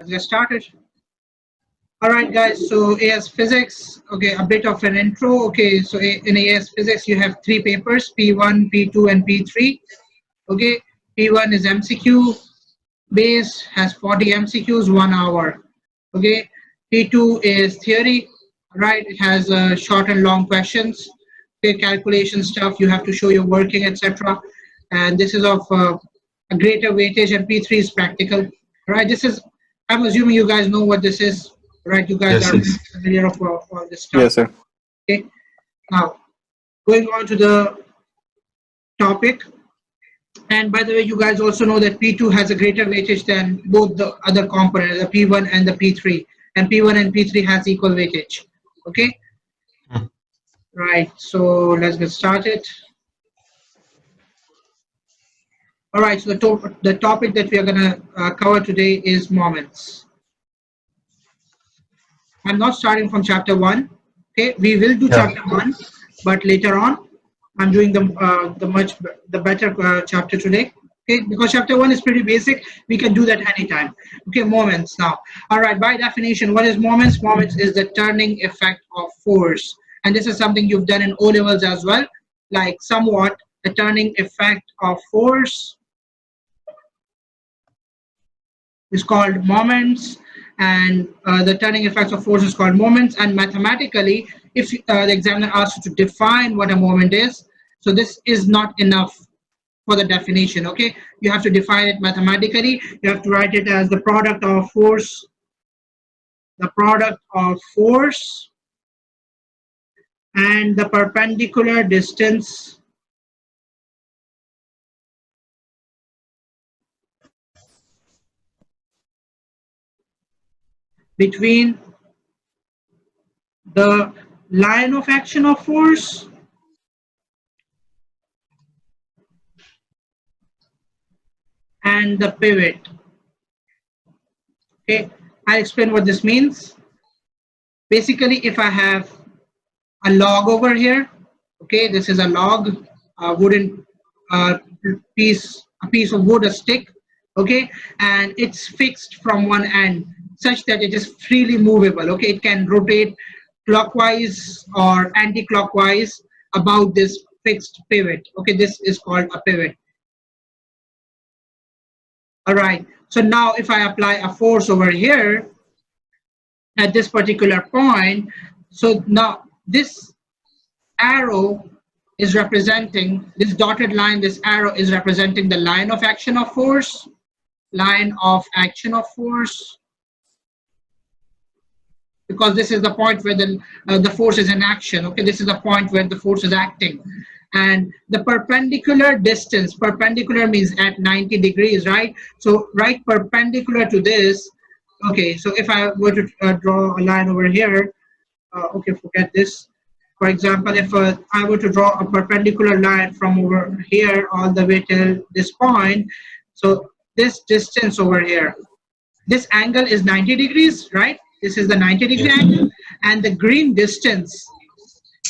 Let's get started. All right, guys. So AS Physics. Okay, a bit of an intro. Okay, so in AS Physics, you have three papers: P1, P2, and P3. Okay, P1 is MCQ base, has 40 MCQs, 1 hour. Okay, P2 is theory. Right, it has short and long questions. Okay, calculation stuff. You have to show your working, etc. And this is of a greater weightage, and P3 is practical. Right, this is. I'm assuming you guys know what this is. Right, you guys Yes, are yes. familiar of all this stuff. Yes, sir. Okay, now going on to the topic. And by the way, you guys also know that P2 has a greater weightage than both the other components, the P1 and the P3. And P1 and P3 has equal weightage. Okay, Hmm. right. So let's get started. All right. So the topic that we are gonna cover today is moments. I'm not starting from chapter 1. Okay, we will do Yeah. chapter 1, but later on, I'm doing the better chapter today. Okay, because chapter 1 is pretty basic. We can do that anytime. Okay, moments now. All right, by definition, what is moments? Moments is the turning effect of force. And this is something you've done in O levels as well, like somewhat the turning effect of force is called moments, and the turning effects of force is called moments. And mathematically, if the examiner asks you to define what a moment is, so this is not enough for the definition. Okay, you have to define it mathematically. You have to write it as the product of force, and the perpendicular distance between the line of action of force and the pivot. Okay, I'll explain what this means. Basically, if I have a log over here, okay, this is a log, a wooden uh, a piece of wood, a stick, okay, and it's fixed from one end such that it is freely movable. Okay, it can rotate clockwise or anti-clockwise about this fixed pivot. Okay, this is called a pivot. All right, so now if I apply a force over here at this particular point, so now this arrow is representing, this dotted line, this arrow is representing the line of action of force, because this is the point where the force is in action. Okay, this is the point where the force is acting. And the perpendicular distance, perpendicular means at 90 degrees, right? So right perpendicular to this. Okay, so if I were to draw a line over here, okay, forget this. For example, if I were to draw a perpendicular line from over here all the way till this point, so this distance over here, this angle is 90 degrees, right? This is the 90-degree angle, and the green distance,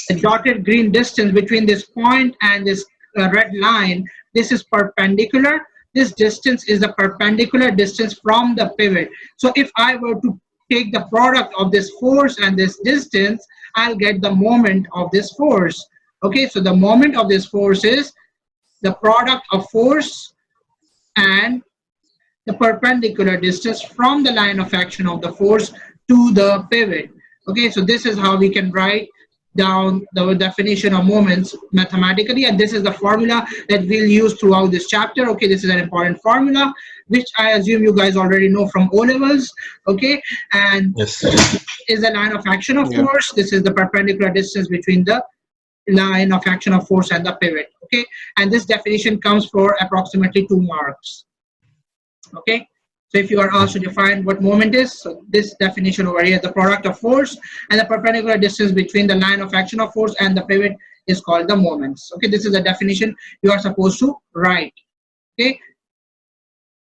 the dotted green distance between this point and this red line, this is perpendicular. This distance is the perpendicular distance from the pivot. So if I were to take the product of this force and this distance, I'll get the moment of this force. Okay, so the moment of this force is the product of force and the perpendicular distance from the line of action of the force to the pivot. Okay, so this is how we can write down the definition of moments mathematically, and this is the formula that we'll use throughout this chapter. Okay, this is an important formula which I assume you guys already know from O levels. Okay, and Yes. is the line of action of Yeah. force. This is the perpendicular distance between the line of action of force and the pivot. Okay, and this definition comes for approximately 2 marks. Okay, so if you are asked to define what moment is, so this definition over here, the product of force and the perpendicular distance between the line of action of force and the pivot is called the moments. Okay, this is the definition you are supposed to write. Okay,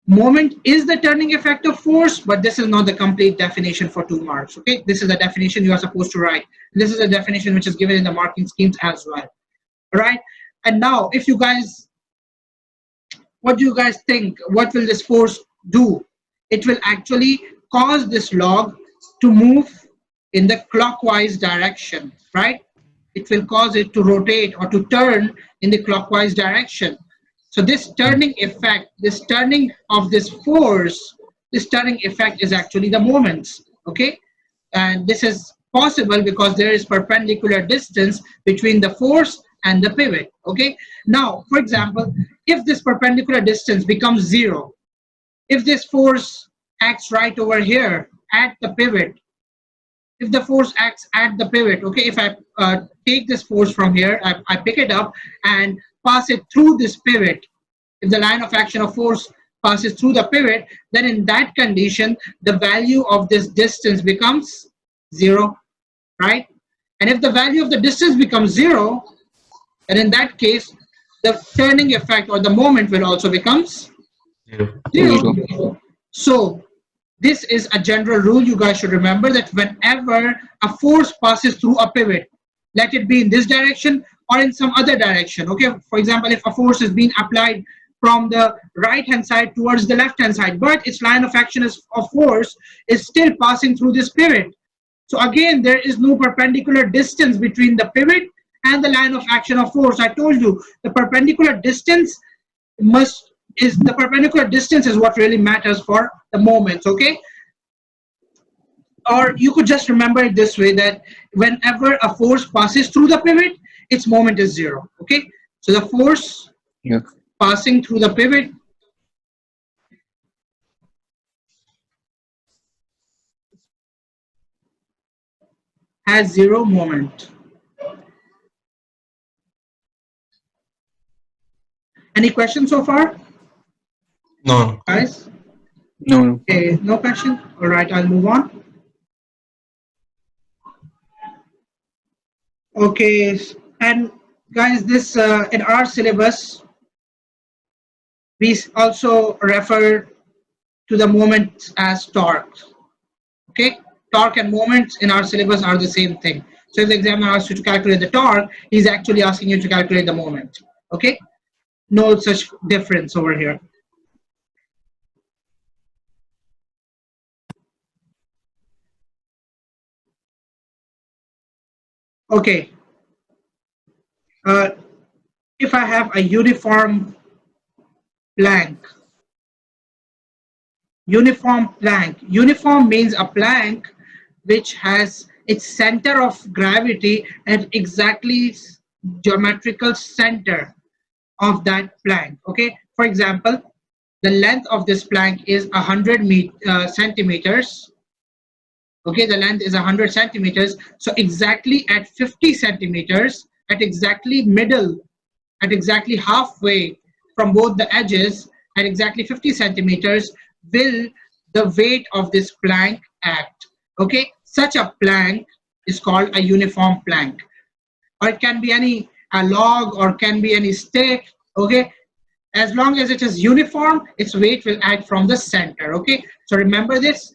moment is the turning effect of force, but this is not the complete definition for 2 marks. Okay, this is the definition you are supposed to write. This is a definition which is given in the marking schemes as well. All right, and now if you guys, what do you guys think? What will this force do? It will actually cause this log to move in the clockwise direction, right? It will cause it to rotate or to turn in the clockwise direction. So this turning effect, this turning of this force, this turning effect is actually the moments, okay? And this is possible because there is perpendicular distance between the force and the pivot, okay? Now, for example, if this perpendicular distance becomes 0, if this force acts right over here at the pivot, if the force acts at the pivot, okay, if I take this force from here, I pick it up and pass it through this pivot, if the line of action of force passes through the pivot, then in that condition, the value of this distance becomes 0, right? And if the value of the distance becomes 0, then in that case, the turning effect or the moment will also becomes 0. So this is a general rule you guys should remember, that whenever a force passes through a pivot, let it be in this direction or in some other direction, okay? For example, if a force is being applied from the right hand side towards the left hand side, but its line of action of force is still passing through this pivot. So again, there is no perpendicular distance between the pivot and the line of action of force. I told you the perpendicular distance is what really matters for the moments, okay? Or you could just remember it this way, that whenever a force passes through the pivot, its moment is 0, okay? So the force passing through the pivot has 0 moment. Any questions so far? No. Guys? No. Okay, no question? All right, I'll move on. Okay, and guys, this in our syllabus, we also refer to the moments as torque. Okay, torque and moments in our syllabus are the same thing. So if the examiner asks you to calculate the torque, he's actually asking you to calculate the moment. Okay, no such difference over here. Okay, if I have a uniform plank, uniform means a plank which has its center of gravity at exactly geometrical center of that plank, okay? For example, the length of this plank is 100 centimeters, okay? The length is 100 centimeters, so exactly at 50 centimeters, at exactly middle, at exactly halfway from both the edges, at exactly 50 centimeters, will the weight of this plank act, okay? Such a plank is called a uniform plank, or it can be a log, or can be any stick, okay? As long as it is uniform, its weight will act from the center, okay? So remember this,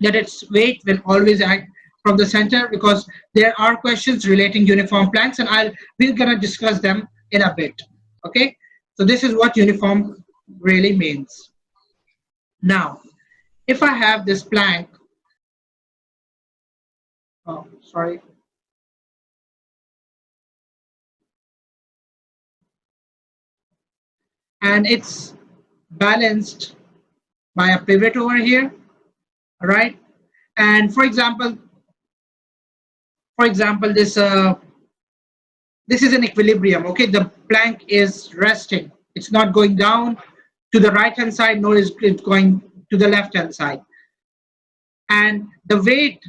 that its weight will always act from the center, because there are questions relating uniform planks, and we're gonna discuss them in a bit, okay? So this is what uniform really means. Now, if I have this plank, oh, sorry. And it's balanced by a pivot over here, all right? And for example, this is an equilibrium, okay? The plank is resting. It's not going down to the right hand side, nor is it going to the left hand side. And the weight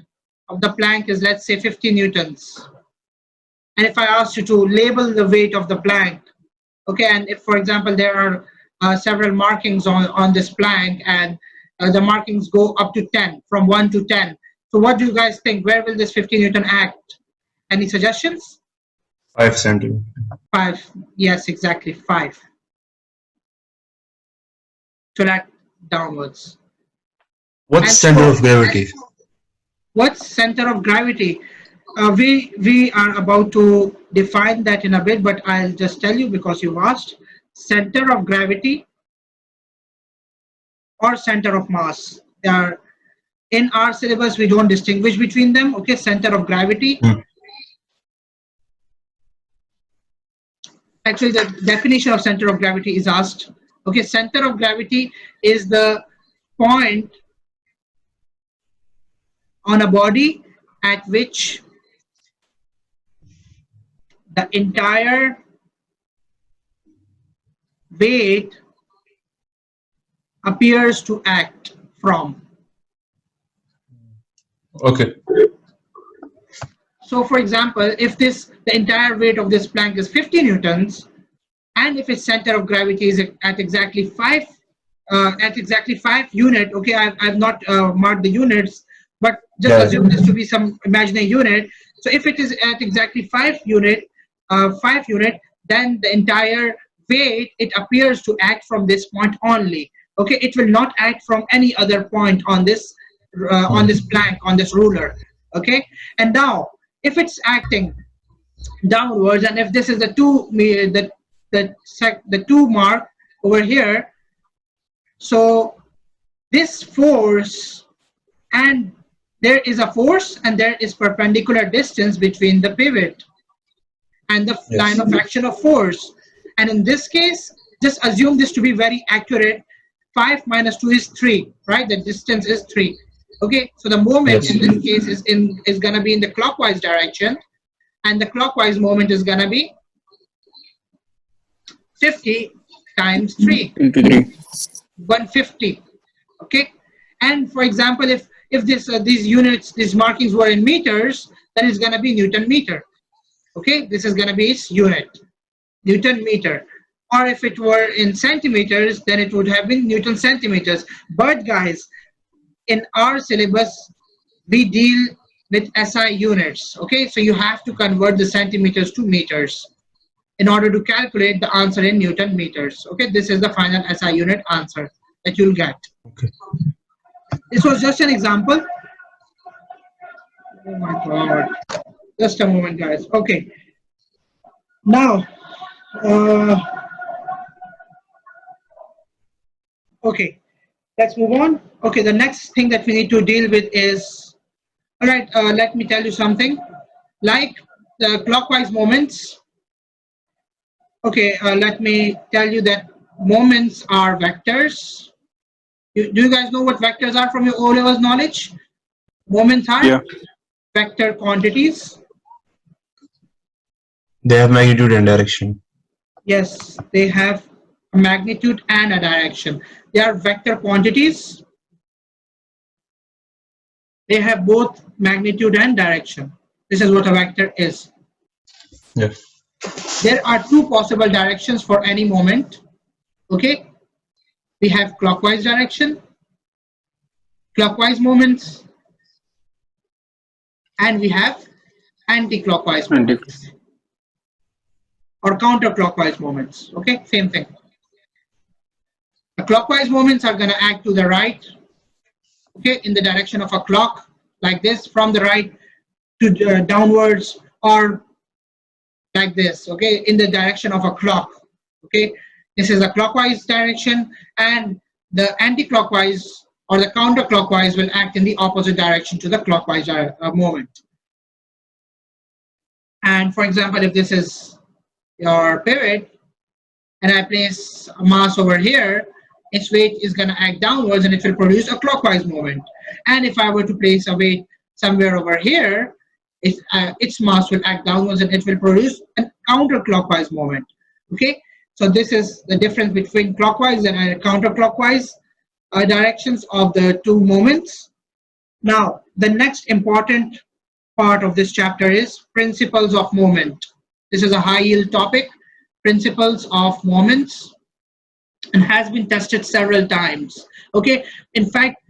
of the plank is, let's say, 50 newtons. And if I asked you to label the weight of the plank, okay, and if, for example, there are several markings on this plank, and the markings go up to 10, from 1 to 10. So what do you guys think? Where will this 50 Newton act? Any suggestions? 5 centimeters. 5. Yes, exactly, 5. To act downwards. What's center of gravity? What's center of gravity? We are about to define that in a bit, but I'll just tell you because you've asked. Center of gravity or center of mass. They are In our syllabus, we don't distinguish between them. Okay, center of gravity. Actually, the definition of center of gravity is asked. Okay, center of gravity is the point on a body at which the entire weight appears to act from. Okay. So for example, if the entire weight of this plank is 50 newtons, and if its center of gravity is at exactly 5 unit, okay, I've not marked the units, but just assume this to be some imaginary unit. So if it is at exactly 5 unit, then the entire weight, it appears to act from this point only. Okay, it will not act from any other point on this plank, on this ruler. Okay, and now if it's acting downwards, and if this is the two mark over here, so this force, and there is a force and there is perpendicular distance between the pivot and the line of action of force. And in this case, just assume this to be very accurate. 5 minus 2 is 3, right? The distance is 3. Okay, so the moment in this case is going to be in the clockwise direction, and the clockwise moment is going to be 50 times 3, 150. Okay, and for example, if these units, these markings were in meters, then it's going to be Newton meter. Okay, this is going to be its unit, Newton meter. Or if it were in centimeters, then it would have been Newton centimeters. But guys, in our syllabus, we deal with SI units. Okay, so you have to convert the centimeters to meters in order to calculate the answer in Newton meters. Okay, this is the final SI unit answer that you'll get. Okay. This was just an example. Oh my God. Just a moment, guys. Okay. Now, okay, let's move on. Okay, the next thing that we need to deal with is, all right, let me tell you something. Like the clockwise moments, okay, let me tell you that moments are vectors. Do you guys know what vectors are from your O-levels knowledge? Moments are vector quantities. They have magnitude and direction. Yes, they have a magnitude and a direction. They are vector quantities. They have both magnitude and direction. This is what a vector is. Yes. There are two possible directions for any moment. Okay, we have clockwise direction, clockwise moments, and we have anti-clockwise moments or counterclockwise moments. Okay, same thing. The clockwise moments are going to act to the right, okay, in the direction of a clock, like this, from the right to downwards, or like this, okay, in the direction of a clock. Okay, this is a clockwise direction, and the anti-clockwise or the counterclockwise will act in the opposite direction to the clockwise moment. And for example, if this is your pivot and I place a mass over here, its weight is going to act downwards and it will produce a clockwise moment. And if I were to place a weight somewhere over here, its mass will act downwards and it will produce a counterclockwise moment. Okay, so this is the difference between clockwise and counterclockwise directions of the two moments. Now, the next important part of this chapter is principles of moment. This is a high yield topic, principles of moments, and has been tested several times. Okay, in fact,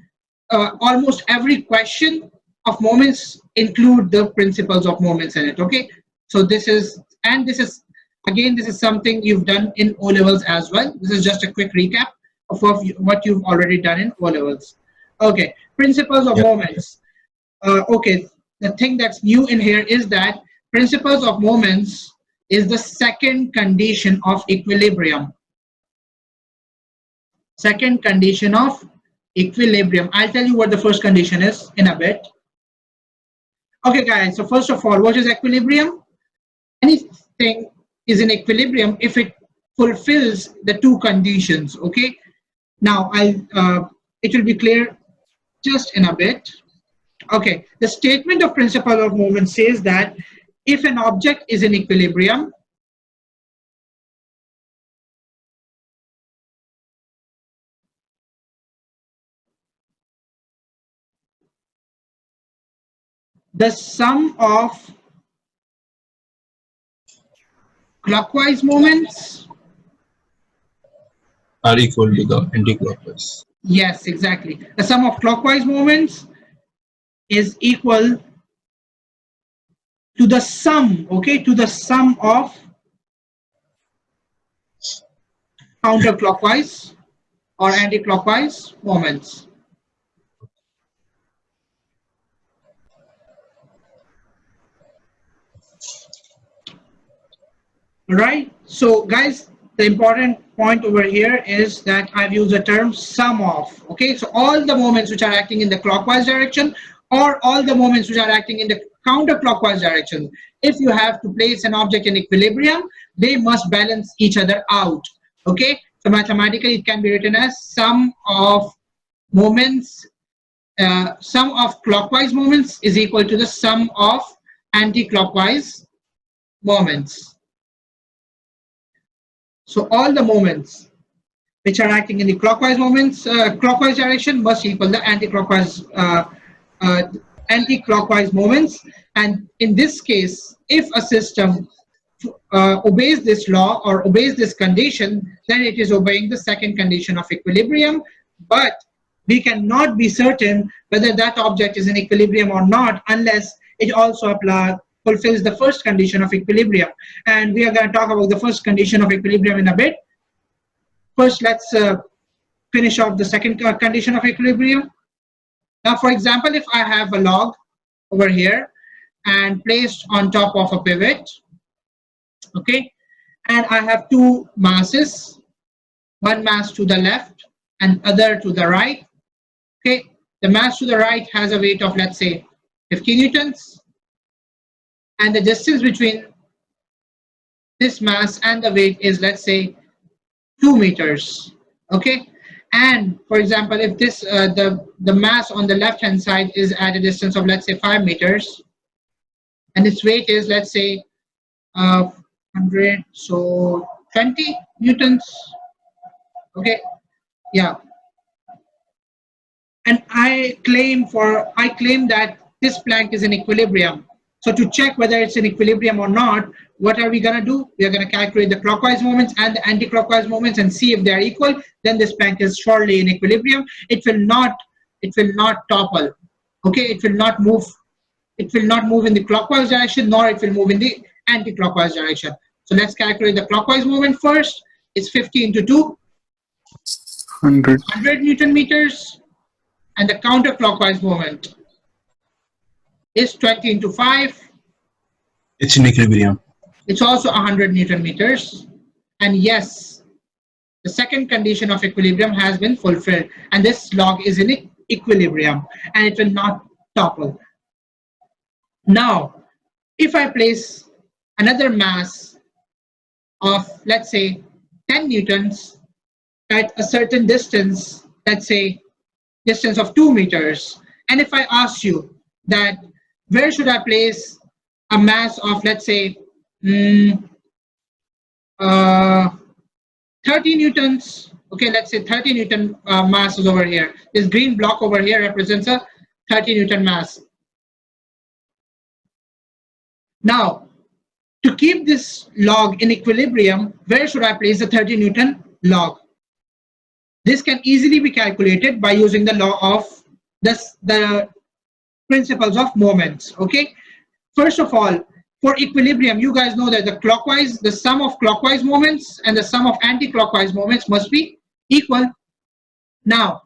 almost every question of moments include the principles of moments in it. Okay, so this is something you've done in O-levels as well. This is just a quick recap of what you've already done in O-levels. Okay, principles of moments. Okay, the thing that's new in here is that principles of moments is the second condition of equilibrium. Second condition of Equilibrium. I'll tell you what the first condition is in a bit. Okay, guys. So first of all, what is equilibrium? Anything is in equilibrium if it fulfills the two conditions. Okay. Now it will be clear just in a bit. Okay. The statement of principle of movement says that if an object is in equilibrium, the sum of clockwise moments, are equal to the anti-clockwise. yes, exactly. The sum of clockwise moments is equal to the sum, okay, to the sum of counterclockwise or anti-clockwise moments. Right? So guys, the important point over here is that I've used the term sum of. Okay, so all the moments which are acting in the clockwise direction or all the moments which are acting in the counterclockwise direction, if you have to place an object in equilibrium, they must balance each other out. Okay, so mathematically it can be written as sum of moments, sum of clockwise moments is equal to the sum of anti-clockwise moments. So all the moments which are acting in the clockwise clockwise direction must equal the anti-clockwise moments. And in this case, if a system obeys this law or obeys this condition, then it is obeying the second condition of equilibrium. But we cannot be certain whether that object is in equilibrium or not unless it also fulfills the first condition of equilibrium. And we are going to talk about the first condition of equilibrium in a bit. First, let's finish off the second condition of equilibrium. Now, for example, if I have a log over here and placed on top of a pivot, okay, and I have two masses, one mass to the left and other to the right. Okay, the mass to the right has a weight of, let's say, 50 newtons, and the distance between this mass and the weight is, let's say, 2 meters. Okay, and for example, if this the mass on the left hand side is at a distance of, let's say, 5 meters, and its weight is, let's say, 100, so 20 newtons. Okay, yeah, and I claim that this plank is in equilibrium. So to check whether it's in equilibrium or not, what are we going to do? We are going to calculate the clockwise moments and the anti-clockwise moments and see if they are equal. Then this plank is surely in equilibrium. It will not topple. Okay, it will not move. It will not move in the clockwise direction, nor it will move in the anti-clockwise direction. So let's calculate the clockwise moment first. It's 50 into 2, 100 Newton meters, and the counterclockwise moment is 20 into 5. It's in equilibrium. It's also 100 Newton meters. And yes, the second condition of equilibrium has been fulfilled. And this log is in equilibrium and it will not topple. Now, if I place another mass of, let's say, 10 newtons at a certain distance, let's say distance of 2 meters, and if I ask you that where should I place a mass of, let's say, 30 newtons, okay, let's say 30 Newton mass is over here. This green block over here represents a 30 Newton mass. Now, to keep this log in equilibrium, where should I place the 30 Newton log? This can easily be calculated by using the law of the principles of moments. Okay, first of all, for equilibrium, you guys know that the sum of clockwise moments and the sum of anti-clockwise moments must be equal. Now,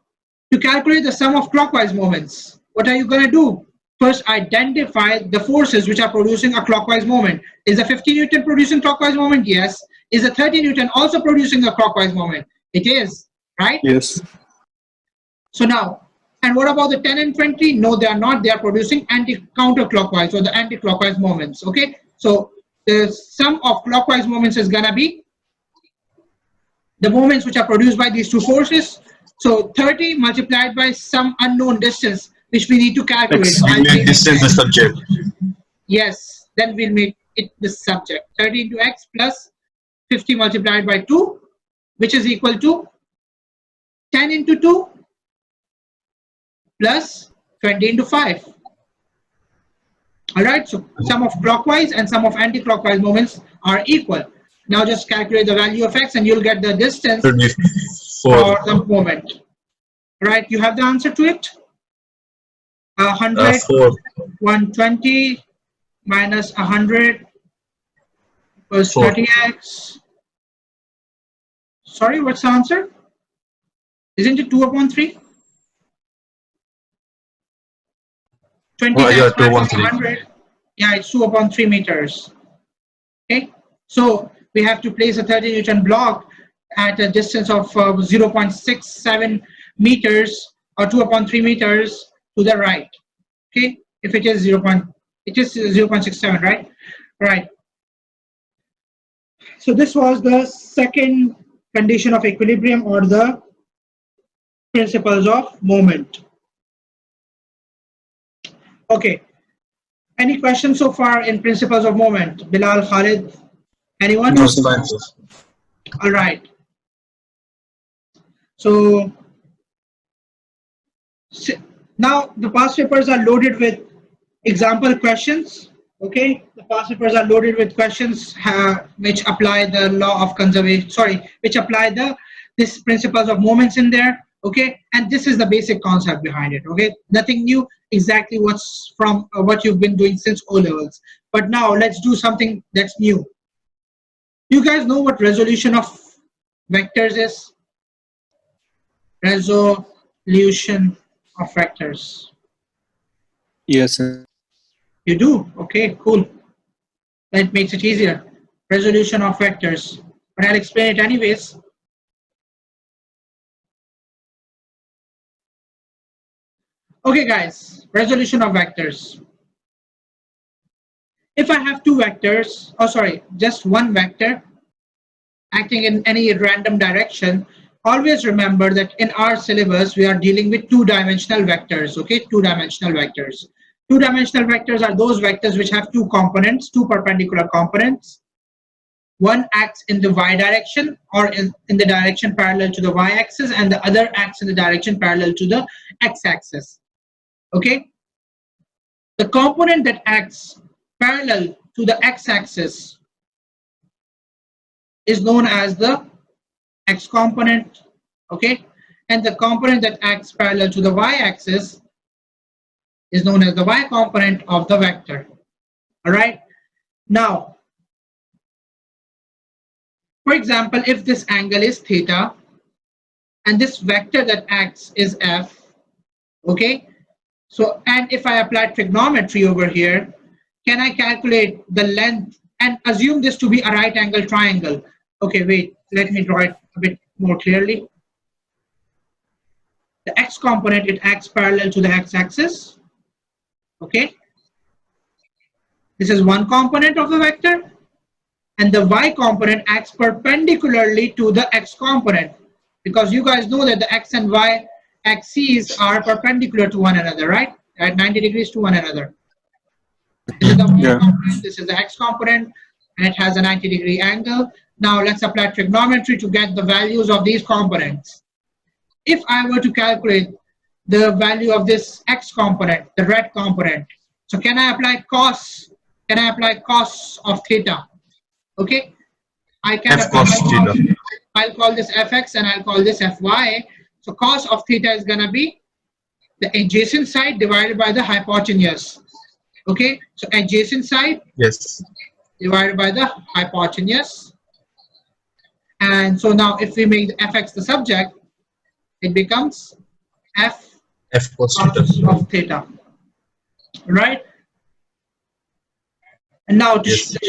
to calculate the sum of clockwise moments, what are you going to do? First, identify the forces which are producing a clockwise moment. Is the 50 Newton producing clockwise moment? Yes. Is the 30 Newton also producing a clockwise moment? It is, right? Yes. So now, and what about the 10 and 20? No, they are not. They are producing counterclockwise or the anti-clockwise moments. Okay, so the sum of clockwise moments is gonna be the moments which are produced by these two forces. So 30 multiplied by some unknown distance which we need to calculate. X, So we I'll make make, distance the subject. yes, then we'll make it the subject. 30 into x plus 50 multiplied by 2, which is equal to 10 into 2 plus 20 into 5. All right, so sum of clockwise and sum of anti-clockwise moments are equal. Now just calculate the value of x and you'll get the distance Should be for 4. the moment. Right, you have the answer to it? 100, 4. 120 minus 100 equals 4. 30x. Sorry, what's the answer? Isn't it 2 upon 3? 20 Oh, yeah, times 2 5 1 is 3. 100. Yeah, it's 2 upon 3 meters. Okay, so we have to place a 30 Newton block at a distance of 0.67 meters or 2 upon 3 meters to the right. Okay, if it is 0.67, right? Right. So this was the second condition of equilibrium or the principles of moment. Okay. Any questions so far in principles of moment? Bilal, Khalid, anyone? No, fine, sir. All right. So now the past papers are loaded with example questions. Okay, the past papers are loaded with questions which apply the law of conservation. Sorry, which apply this principles of moments in there. Okay, and this is the basic concept behind it. Okay, nothing new. Exactly what's from what you've been doing since O levels. But now let's do something that's new. You guys know what resolution of vectors is? Resolution of vectors. Yes, sir. You do? Okay, cool. That makes it easier. Resolution of vectors. But I'll explain it anyways. Okay, guys, resolution of vectors. If I have two vectors, oh sorry, just one vector acting in any random direction, always remember that in our syllabus, we are dealing with two-dimensional vectors, okay? Two-dimensional vectors. Two-dimensional vectors are those vectors which have two components, two perpendicular components. One acts in the y direction or in the direction parallel to the y-axis, and the other acts in the direction parallel to the x-axis, okay? The component that acts parallel to the x-axis is known as the x component, okay, and the component that acts parallel to the y-axis is known as the y component of the vector. All right, now for example, if this angle is theta and this vector that acts is f, okay, so and if I apply trigonometry over here, can I calculate the length and assume this to be a right angle triangle? Okay, wait, let me draw it a bit more clearly. The x component, it acts parallel to the x-axis. Okay, this is one component of the vector, and the y component acts perpendicularly to the x component, because you guys know that the x and y axes are perpendicular to one another, right? At 90 degrees to one another. This is the y Yeah. component, this is the x component, and it has a 90-degree angle. Now let's apply trigonometry to get the values of these components. If I were to calculate the value of this x component, the red component, so can I apply cos? Can I apply cos of theta? Okay, I can F apply cos theta. I'll call this fx and I'll call this fy. So cos of theta is gonna be the adjacent side divided by the hypotenuse. Okay, so adjacent side Yes. divided by the hypotenuse. And so now if we make the fx the subject, it becomes f F cos theta. of theta, right? And now Yes. the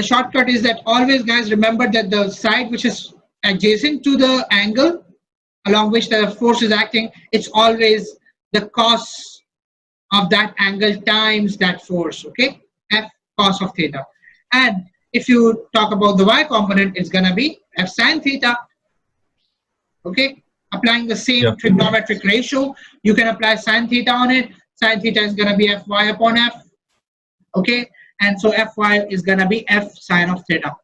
shortcut is that always, guys, remember that the side which is adjacent to the angle along which the force is acting, it's always the cos of that angle times that force, okay? F cos of theta. And if you talk about the y component, it's gonna be F sine theta, okay? Applying the same Yeah. trigonometric ratio, you can apply sine theta on it. Sine theta is gonna be Fy upon F, okay? And so Fy is gonna be F sine of theta.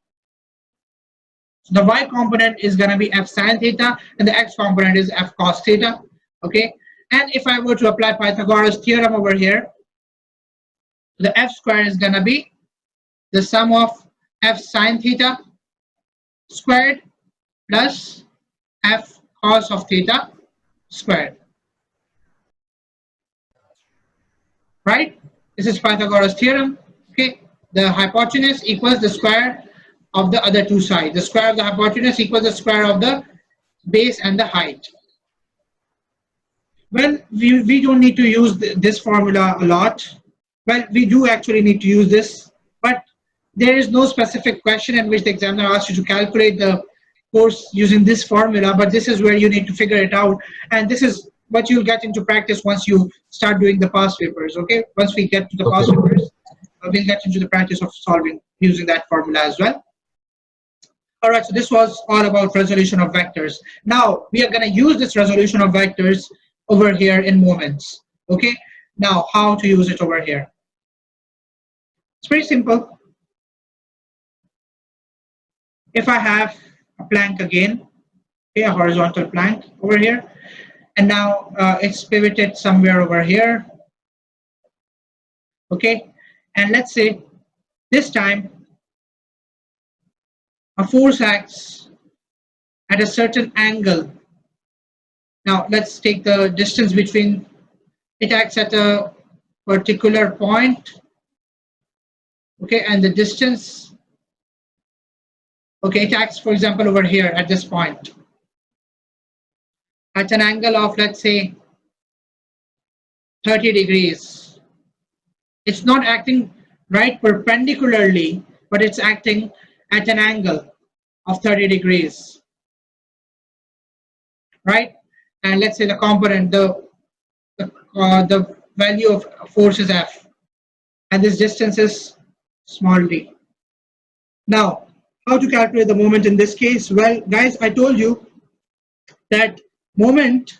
So the y component is going to be F sine theta and the x component is F cos theta, okay? And if I were to apply Pythagoras theorem over here, the F squared is going to be the sum of F sine theta squared plus F cos of theta squared, right? This is Pythagoras theorem, okay? The hypotenuse equals the square of the other two sides. The square of the hypotenuse equals the square of the base and the height. Well, we don't need to use this formula a lot. Well, we do actually need to use this, but there is no specific question in which the examiner asks you to calculate the force using this formula, but this is where you need to figure it out. And this is what you'll get into practice once you start doing the past papers, okay? Once we get to the past papers, we'll get into the practice of solving using that formula as well. All right, so this was all about resolution of vectors. Now, we are going to use this resolution of vectors over here in moments, okay? Now, how to use it over here? It's pretty simple. If I have a plank again, okay, a horizontal plank over here, and now it's pivoted somewhere over here, okay? And let's say this time, a force acts at a certain angle. Now let's take the distance between, it acts at a particular point, okay, and the distance, okay, it acts, for example, over here at this point at an angle of, let's say, 30 degrees. It's not acting right perpendicularly, but it's acting at an angle of 30 degrees, right? And let's say the component, the value of force is F, and this distance is small d. Now, how to calculate the moment in this case? Well, guys, I told you that moment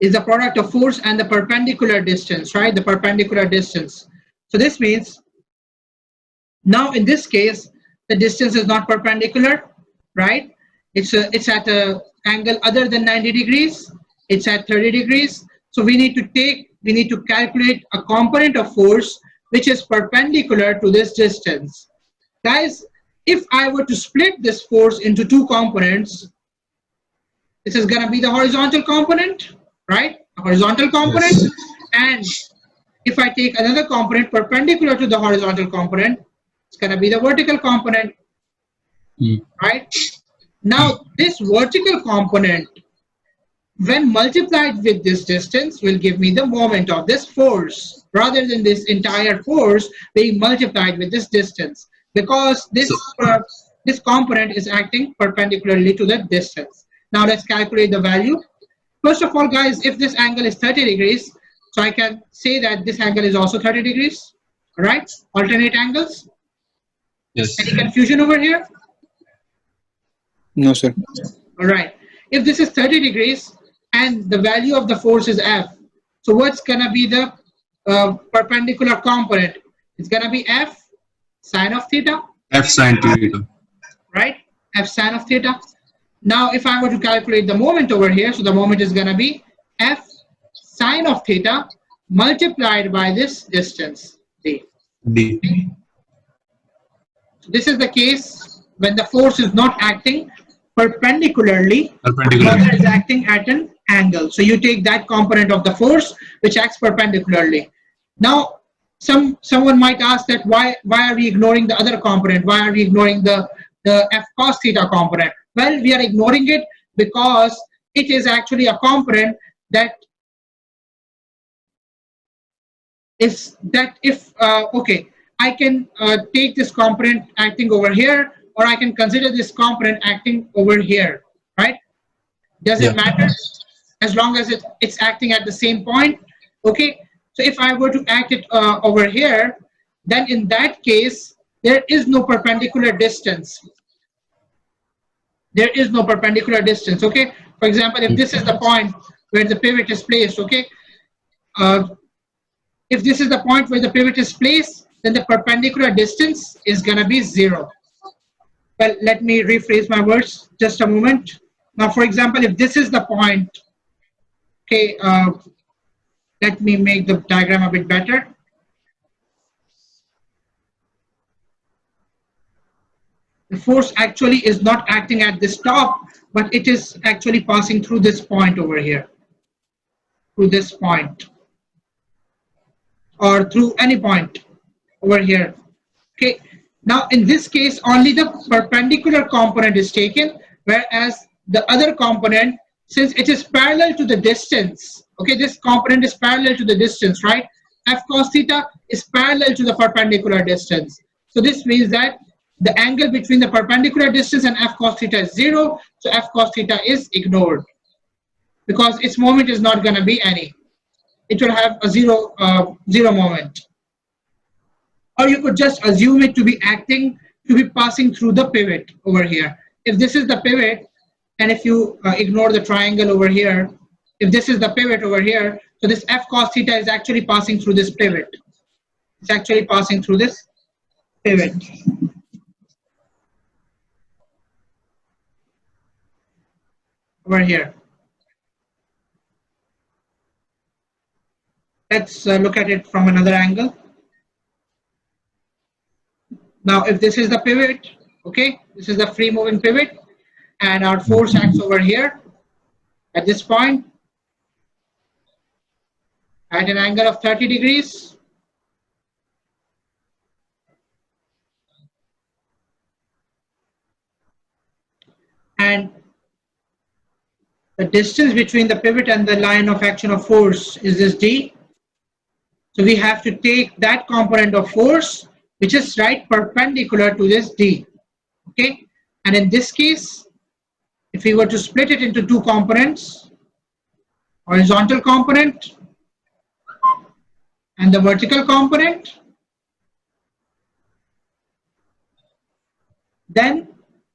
is the product of force and the perpendicular distance, right? The perpendicular distance. So this means now in this case, the distance is not perpendicular, right? It's at an angle other than 90 degrees. It's at 30 degrees. So we need to calculate a component of force which is perpendicular to this distance. Guys, if I were to split this force into two components, this is going to be the horizontal component, right? The horizontal component. Yes. And if I take another component perpendicular to the horizontal component, it's going to be the vertical component, right? Now, this vertical component, when multiplied with this distance, will give me the moment of this force, rather than this entire force being multiplied with this distance, because this component is acting perpendicularly to the distance. Now, let's calculate the value. First of all, guys, if this angle is 30 degrees, so I can say that this angle is also 30 degrees, right? Alternate angles. Yes. Any confusion over here? No, sir. All right. If this is 30 degrees and the value of the force is F, so what's going to be the perpendicular component? It's going to be F sine of theta. F sine theta. Right? F sine of theta. Now, if I were to calculate the moment over here, so the moment is going to be F sine of theta multiplied by this distance, d. So this is the case when the force is not acting perpendicularly, but is acting at an angle. So you take that component of the force which acts perpendicularly. Now, someone might ask that why are we ignoring the other component? Why are we ignoring the F cos theta component? Well, we are ignoring it because it is actually a component that is that if okay, I can take this component acting over here, or I can consider this component acting over here, right? Doesn't Yeah. matter as long as it's acting at the same point. Okay, so if I were to act it over here, then in that case there is no perpendicular distance. There is no perpendicular distance. Okay, for example, if this is the point where the pivot is placed, okay, uh, if this is the point where the pivot is placed, then the perpendicular distance is going to be 0. Well, let me rephrase my words just a moment. Now, for example, if this is the point, okay, let me make the diagram a bit better. The force actually is not acting at this top, but it is actually passing through this point over here, through this point, or through any point over here. Okay, now in this case only the perpendicular component is taken, whereas the other component, since it is parallel to the distance, okay, this component is parallel to the distance, right? F cos theta is parallel to the perpendicular distance. So this means that the angle between the perpendicular distance and F cos theta is 0, so F cos theta is ignored because its moment is not going to be any. It will have a zero moment. Or you could just assume it to be acting, to be passing through the pivot over here. If this is the pivot, and if you ignore the triangle over here, if this is the pivot over here, so this F cos theta is actually passing through this pivot. It's actually passing through this pivot. Over here. Let's look at it from another angle. Now, if this is the pivot, okay, this is the free moving pivot, and our force acts over here at this point at an angle of 30 degrees. And the distance between the pivot and the line of action of force is this d. So we have to take that component of force which is right perpendicular to this d. Okay, and in this case, if we were to split it into two components, horizontal component and the vertical component, then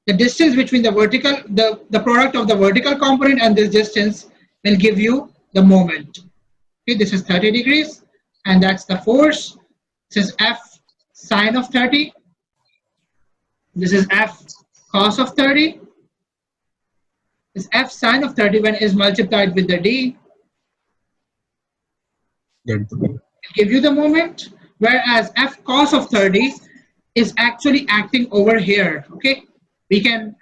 the distance between the vertical, the product of the vertical component and this distance will give you the moment. Okay, this is 30 degrees, and that's the force. This is F sine of 30. This is F cos of 30. This F sine of 30 when is multiplied with the d will give you the moment, whereas F cos of 30 is actually acting over here. Okay, we can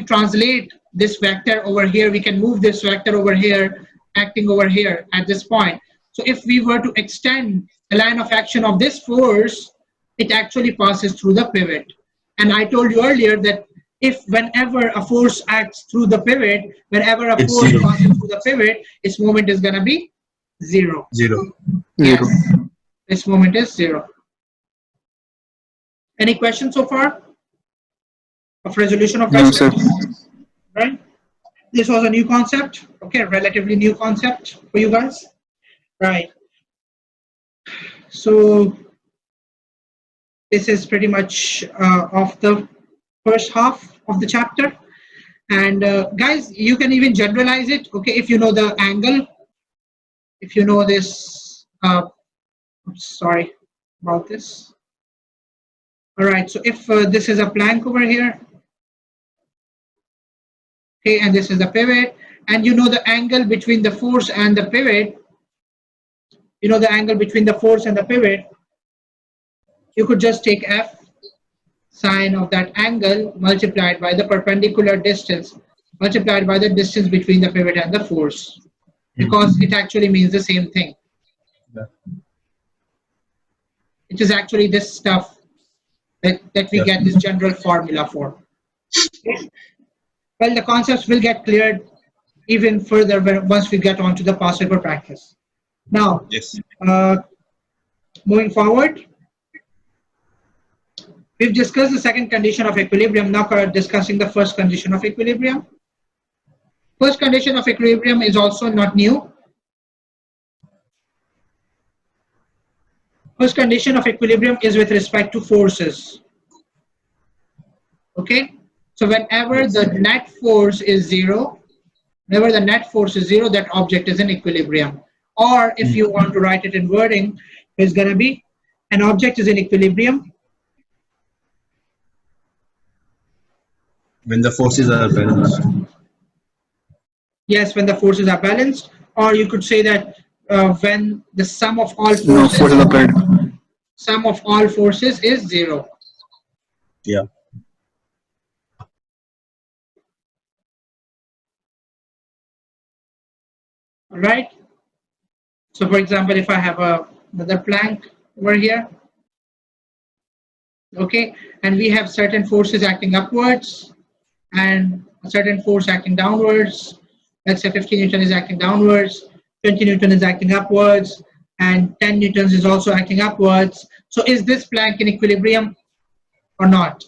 translate this vector over here. We can move this vector over here, acting over here at this point. So if we were to extend the line of action of this force, it actually passes through the pivot. And I told you earlier that if whenever a force acts through the pivot, whenever a force passes through the pivot, its moment is going to be 0. 0. Yes, this moment is 0. Any questions so far of resolution of No, sir. right? This was a new concept, okay, relatively new concept for you guys, right? So this is pretty much of the first half of the chapter, and guys, you can even generalize it, okay, if you know the angle, if you know this. Sorry about this. All right, so if this is a plank over here, okay, and this is the pivot, and you know the angle between the force and the pivot, you know the angle between the force and the pivot, you could just take F sine of that angle multiplied by the perpendicular distance multiplied by the distance between the pivot and the force, because it actually means the same thing. It is actually this stuff that we get this general formula for. Okay. Well, the concepts will get cleared even further once we get on to the past paper practice. Now, moving forward, we've discussed the second condition of equilibrium. Now, discussing the first condition of equilibrium. First condition of equilibrium is also not new. First condition of equilibrium is with respect to forces. Okay, so whenever the net force is zero, whenever the net force is zero, that object is in equilibrium. Or if you want to write it in wording, it's going to be an object is in equilibrium When the forces are balanced. yes, when the forces are balanced, or you could say that when the sum of all No, forces, forces are parallel. sum of all forces is zero. Yeah. All right. So, for example, if I have another plank over here, okay, and we have certain forces acting upwards and a certain force acting downwards. Let's say 50 Newton is acting downwards, 20 Newton is acting upwards, and 10 Newtons is also acting upwards. So is this plank in equilibrium or not?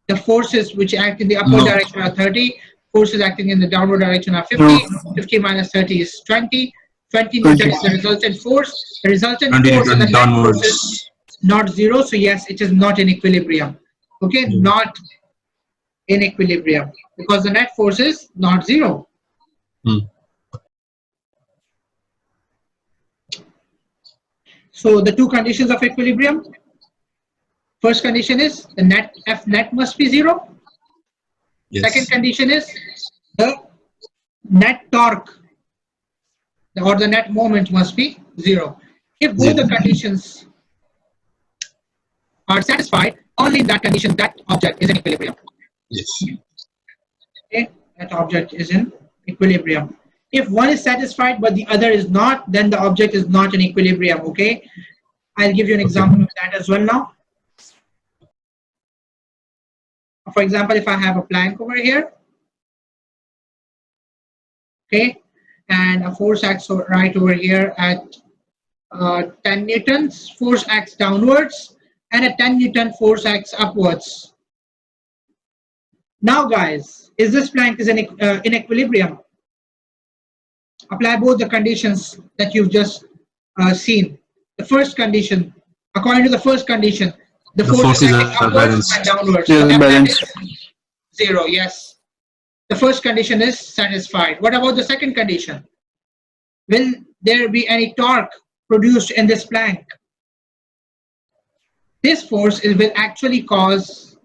The forces which act in the upward No. direction are 30, forces acting in the downward direction are 50, No. 50 minus 30 is 20, 20 Newton is the resultant force. The resultant 20 force and the Newton net force is downwards. not zero, so yes, it is not in equilibrium. Okay, not in equilibrium because the net force is not zero. So the two conditions of equilibrium. First condition is the net F net must be zero. Yes. Second condition is the net torque or the net moment must be zero. If both the conditions are satisfied, only in that condition that object is in equilibrium. Yes. Okay, that object is in equilibrium. If one is satisfied but the other is not, then the object is not in equilibrium. Okay, I'll give you an example of that as well now. For example, if I have a plank over here, okay, and a force acts right over here at 10 newtons, force acts downwards, and a 10 Newton force acts upwards. Now, guys, is this plank is in equilibrium? Apply both the conditions that you've just seen. The first condition, according to the first condition, the force is forces acting are upwards balanced. and downwards. Yes, So F net balanced. is zero, yes. The first condition is satisfied. What about the second condition? Will there be any torque produced in this plank? This force will actually cause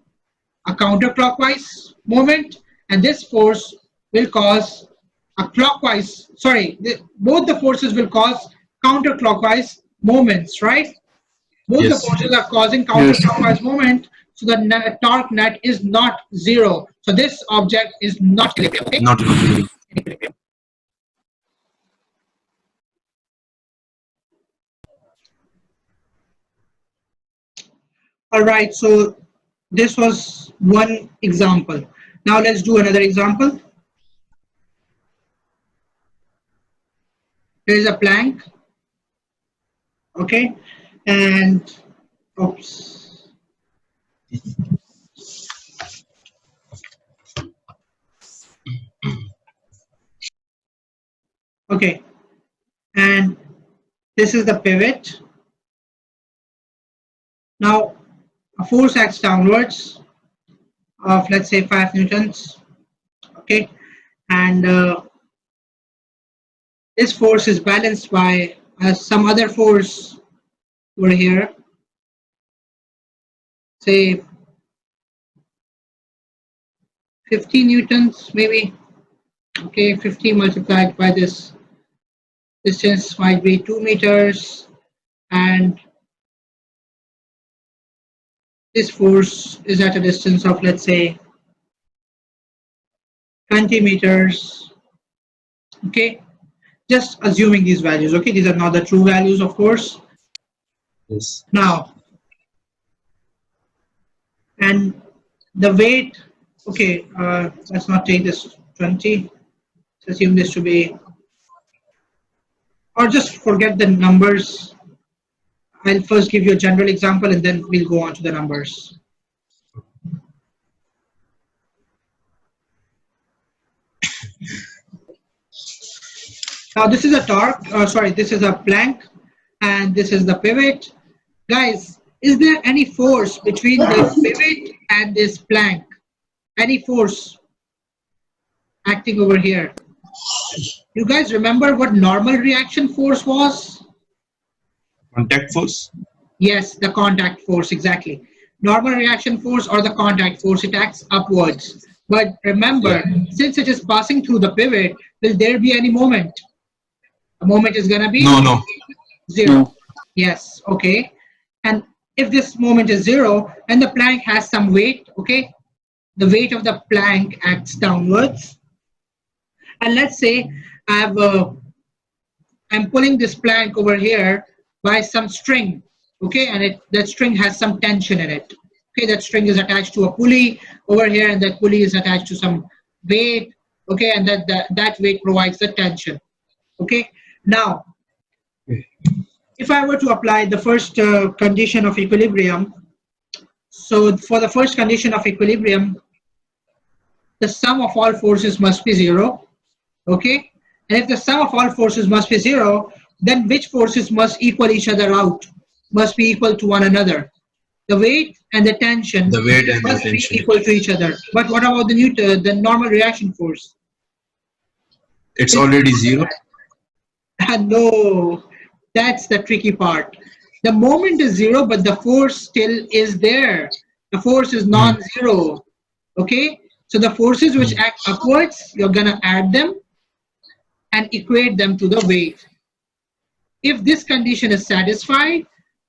a counterclockwise moment, and this force will cause a clockwise, both the forces will cause counterclockwise moments, right? Both the Yes. forces are causing Yes. counterclockwise moment, so the torque net is not zero. So this object is not equilibrium. Okay? Not in equilibrium. Equilibrium. All right, so this was one example. Now let's do another example. Here is a plank, okay, and oops. Okay, and this is the pivot. Now a force acts downwards of, let's say, 5 newtons, okay, and this force is balanced by some other force over here, say 50 newtons maybe. Okay, 50 multiplied by this distance might be 2 meters, and this force is at a distance of, let's say, 20 meters. Okay, just assuming these values. Okay, these are not the true values, of course. Yes. Now, and the weight, okay, let's not take this 20. Let's assume this to be, or just forget the numbers. I'll first give you a general example and then we'll go on to the numbers. Now this is a torque, sorry, this is a plank, and this is the pivot. Guys, is there any force between this pivot and this plank? Any force acting over here? You guys remember what normal reaction force was? Contact force. Yes, the contact force, exactly. Normal reaction force or the contact force, it acts upwards. But remember, since it is passing through the pivot, will there be any moment? The moment is going to be No, no. zero. No. Yes, okay. And if this moment is zero and the plank has some weight, okay, the weight of the plank acts downwards. And let's say I'm pulling this plank over here by some string, okay, and that string has some tension in it. Okay, that string is attached to a pulley over here, and that pulley is attached to some weight, okay, and that weight provides the tension. Okay, now if I were to apply the first condition of equilibrium, so for the first condition of equilibrium, the sum of all forces must be zero, okay? And if the sum of all forces must be zero, then which forces must equal each other out, must be equal to one another? The weight and the tension The weight and the must be tension. equal to each other. But what about the normal reaction force? It's already zero. No, that's the tricky part. The moment is zero, but the force still is there. The force is non-zero. Okay? So the forces which act upwards, you're gonna add them and equate them to the weight. If this condition is satisfied,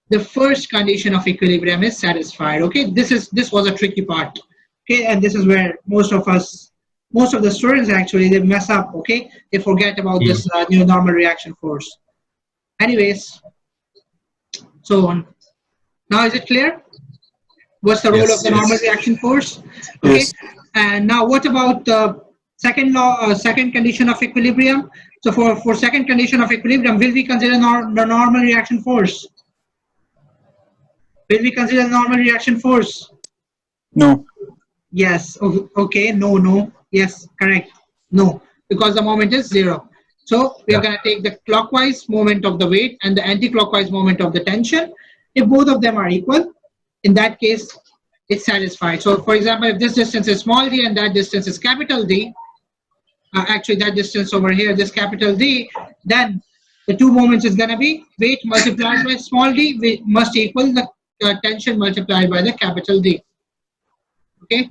the first condition of equilibrium is satisfied. Okay, this was a tricky part. Okay, and this is where most of the students actually they mess up. Okay, they forget about this new normal reaction force. Anyways, so on. Now is it clear? What's the role Yes, of the yes. normal reaction force? Okay, Yes. and now what about the second law, second condition of equilibrium? So for second condition of equilibrium, will we consider the normal reaction force? Will we consider the normal reaction force? No. Yes. Okay. No. No. Yes. Correct. No, because the moment is zero. So we are going to take the clockwise moment of the weight and the anti-clockwise moment of the tension. If both of them are equal, in that case, it's satisfied. So for example, if this distance is small d and that distance is capital D, actually that distance over here, this capital D, then the two moments is going to be weight multiplied by small d must equal the tension multiplied by the capital D. Okay?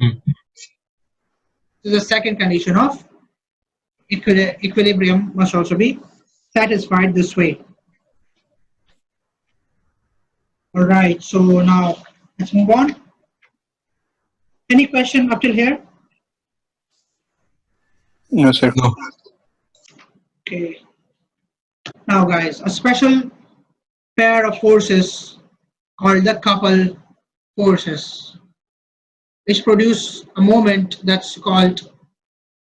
So the second condition of equilibrium must also be satisfied this way. All right, so now let's move on. Any question up till here? No, sir. No. Okay. Now guys, a special pair of forces called the couple forces, which produce a moment that's called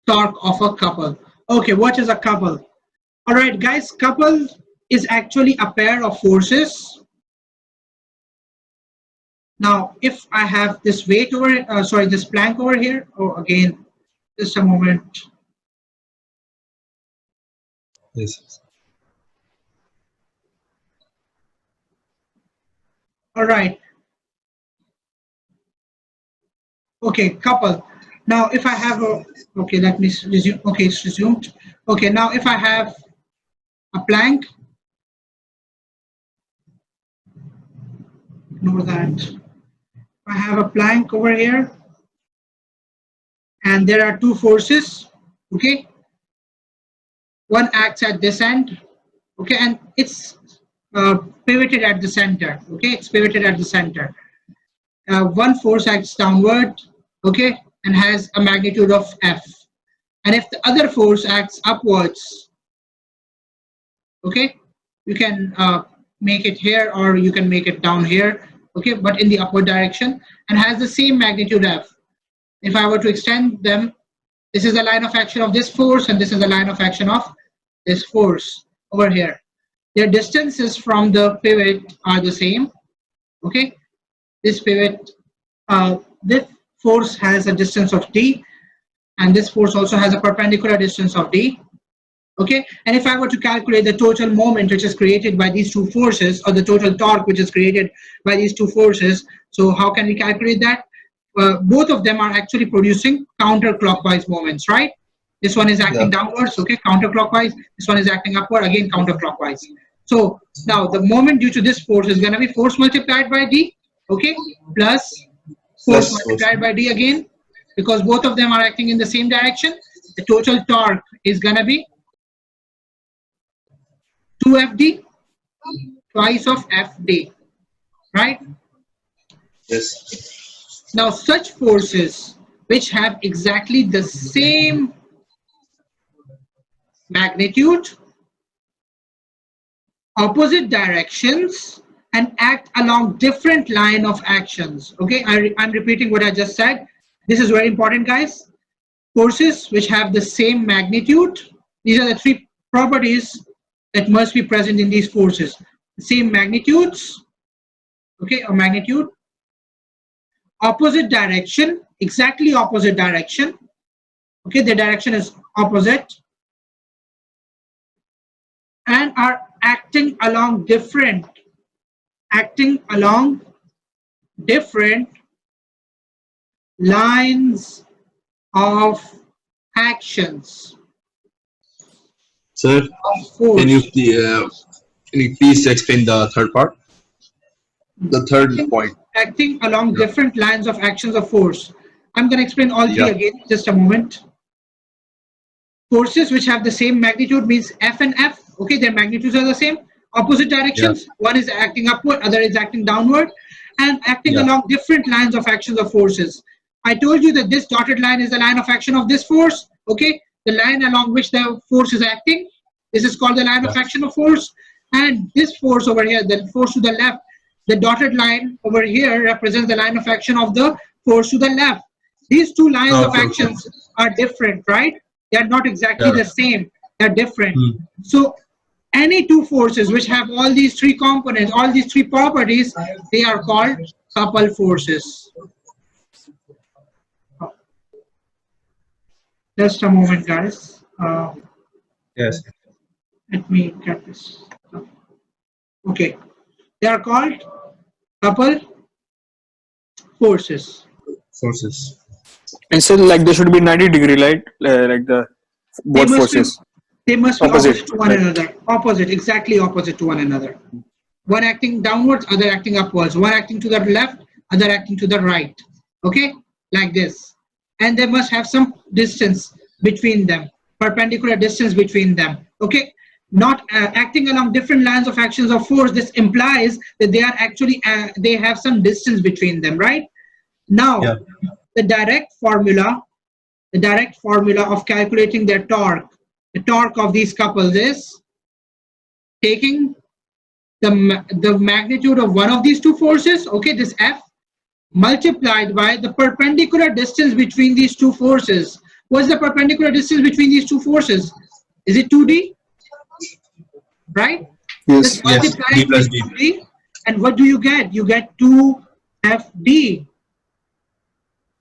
torque of a couple. Okay, what is a couple? All right, guys, couple is actually a pair of forces. Now, if I have this weight over, this plank over here, again, just a moment. Yes. All right. Okay, couple. Now, if I have okay, let me resume. Okay, it's resumed. Okay, now if I have a plank, ignore that. I have a plank over here, and there are two forces. Okay, one acts at this end. Okay, and it's pivoted at the center. Okay, it's pivoted at the center. One force acts downward. Okay, and has a magnitude of F. And if the other force acts upwards, okay, you can make it here or you can make it down here, okay, but in the upward direction and has the same magnitude F. If I were to extend them, this is the line of action of this force and this is the line of action of this force over here. Their distances from the pivot are the same, okay. This pivot, this force has a distance of d, and this force also has a perpendicular distance of d. Okay, and if I were to calculate the total moment which is created by these two forces, or the total torque which is created by these two forces, so how can we calculate that? Both of them are actually producing counterclockwise moments, right? This one is acting Yeah. downwards, okay, counterclockwise. This one is acting upward, again counterclockwise. So now the moment due to this force is going to be force multiplied by d, okay, plus force Plus force. multiplied by d again, because both of them are acting in the same direction. The total torque is going to be 2fd twice of fd, right? Yes. Now such forces which have exactly the same magnitude, opposite directions, and act along different line of actions. Okay, I'm repeating what I just said. This is very important, guys. Forces which have the same magnitude, these are the three properties that must be present in these forces. Same magnitudes, okay, or magnitude, opposite direction, exactly opposite direction, okay, the direction is opposite, and are acting along different lines of actions Sir, of can you force. can you please explain the third part? The third acting, point. acting along Yeah. different lines of actions of force. I'm going to explain all three Yeah. again, just a moment. Forces which have the same magnitude means F and F, okay, their magnitudes are the same, opposite Yeah. directions, one is acting upward, other is acting downward, and acting Yeah. along different lines of actions of forces. I told you that this dotted line is the line of action of this force, okay, the line along which the force is acting, this is called the line of Yeah. action of force. And this force over here, the force to the left, the dotted line over here represents the line of action of the force to the left. These two lines of Okay. Okay. actions are different, right? They are not exactly Yeah. the same, they're different. Hmm. So any two forces which have all these three components, all these three properties, they are called couple forces. Just a moment, guys. Yes. Let me get this. Okay, they are called couple forces. Forces. And so like they should be 90-degree, right? Like the They both must be forces they must be opposite, opposite to one right? another. Opposite, exactly opposite to one another. One acting downwards, other acting upwards. One acting to the left, other acting to the right. Okay, like this. And they must have some distance between them, perpendicular distance between them. Okay, not acting along different lines of actions of force. This implies that they are actually they have some distance between them, right? Yeah. Now, the direct formula, the direct formula of calculating their torque, the torque of these couples is taking the magnitude of one of these two forces, okay, this F, multiplied by the perpendicular distance between these two forces. What's the perpendicular distance between these two forces? Is it 2D, right? Just Yes. Yes. multiply D it with plus D. 2D, and what do you get? You get 2FD.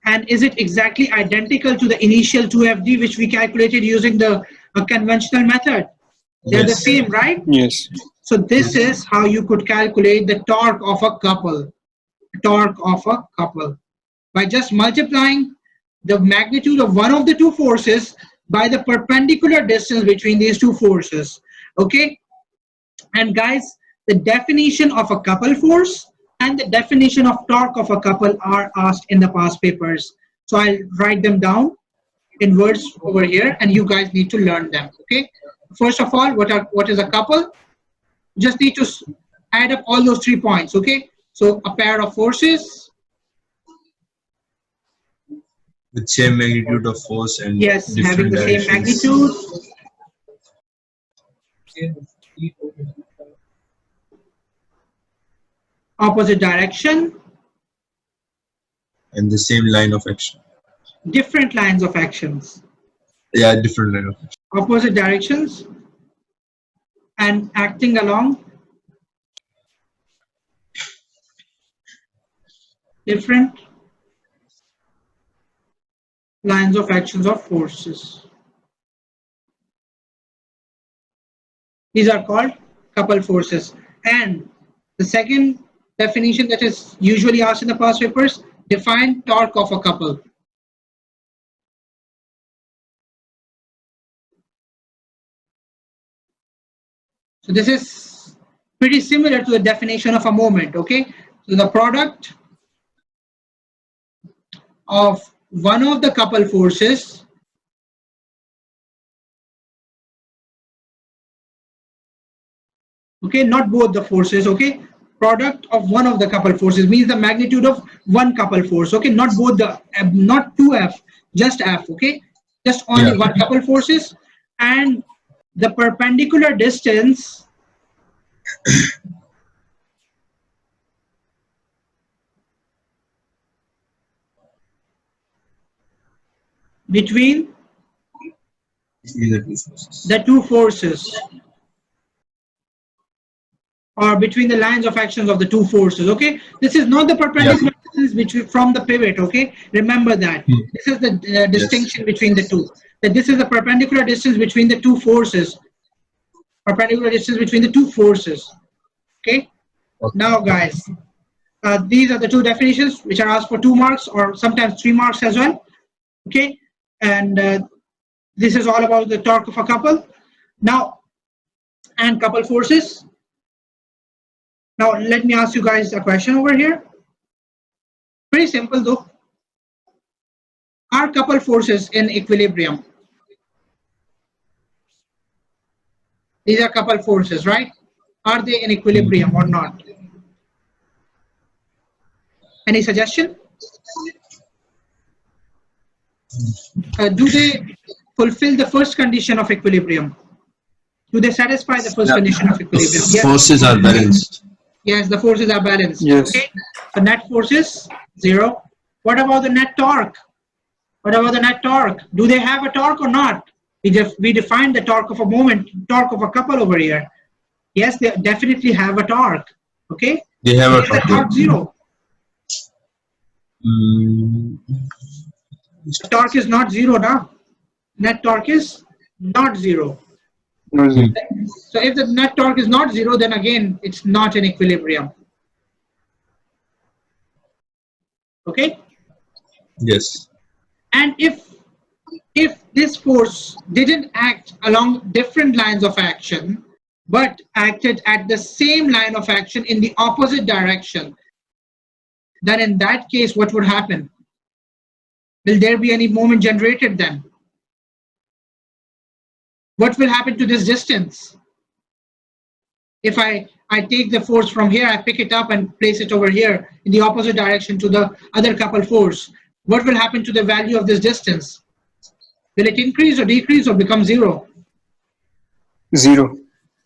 And is it exactly identical to the initial 2FD which we calculated using the conventional method? They're the Yes. same, right? Yes. So this Yes. is how you could calculate the torque of a couple. Torque of a couple by just multiplying the magnitude of one of the two forces by the perpendicular distance between these two forces. Okay, and guys, the definition of a couple force and the definition of torque of a couple are asked in the past papers, so I'll write them down in words over here and you guys need to learn them. Okay, first of all, what is a couple? Just need to add up all those 3 points. Okay, so a pair of forces, With same magnitude of force and yes, having different the same directions. magnitude, opposite direction, And the same line of action. different lines of actions, Yeah, different line of action. opposite directions, and acting along different lines of actions of forces. These are called couple forces. And the second definition that is usually asked in the past papers, define torque of a couple. So this is pretty similar to the definition of a moment, okay? So the product of one of the couple forces okay, not both the forces, okay, product of one of the couple forces means the magnitude of one couple force, okay, not both the not 2f, just f, okay, just only Yeah. one couple forces, and the perpendicular distance between Between the two forces. the two forces or between the lines of actions of the two forces, okay. This is not the perpendicular distance between from the pivot, okay, remember that. This is the distinction between the two, that this is the perpendicular distance between the two forces, perpendicular distance between the two forces, okay. Okay. Now guys, these are the two definitions which are asked for 2 marks or sometimes 3 marks as well, okay. And this is all about the torque of a couple now and couple forces. Now let me ask you guys a question over here. Pretty simple though. Are couple forces in equilibrium? These are couple forces, right? Are they in equilibrium or not? Any suggestion? Do they fulfill the first condition of equilibrium? Do they satisfy the first Yeah. condition of equilibrium? The Yes. forces are balanced. Yes, the forces are balanced. Yes. Okay. So net force is 0. What about the net torque? What about the net torque? Do they have a torque or not? We defined the torque of a moment, torque of a couple over here. Yes, they definitely have a torque. Okay. They have a Is the torque 0? The torque is not 0 now. Net torque is not 0. No, zero. So if the net torque is not 0, then again it's not in equilibrium. Okay. Yes. And if this force didn't act along different lines of action but acted at the same line of action in the opposite direction, then in that case what would happen? Will there be any moment generated then? What will happen to this distance? If I take the force from here, I pick it up and place it over here in the opposite direction to the other couple force, what will happen to the value of this distance? Will it increase or decrease or become 0? Zero.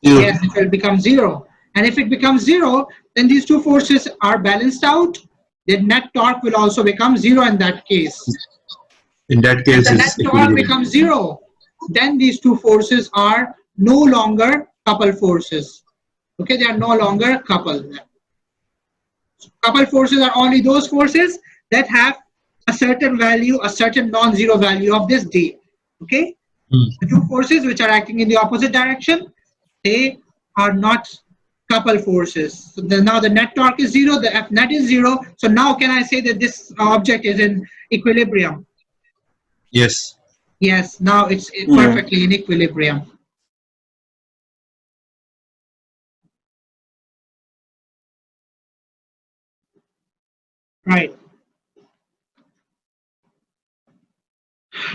Yes, it will become 0. And if it becomes 0, then these two forces are balanced out. The net torque will also become 0 in that case. In that If case, the net it's torque equilibrium. becomes 0, then these two forces are no longer couple forces. Okay, they are no longer couple. Couple forces are only those forces that have a certain value, a certain non-zero value of this D. Okay, the two forces which are acting in the opposite direction, they are not couple forces. So now the net torque is 0, the F net is 0. So now can I say that this object is in equilibrium? Yes. Yes, now it's perfectly in equilibrium. Right.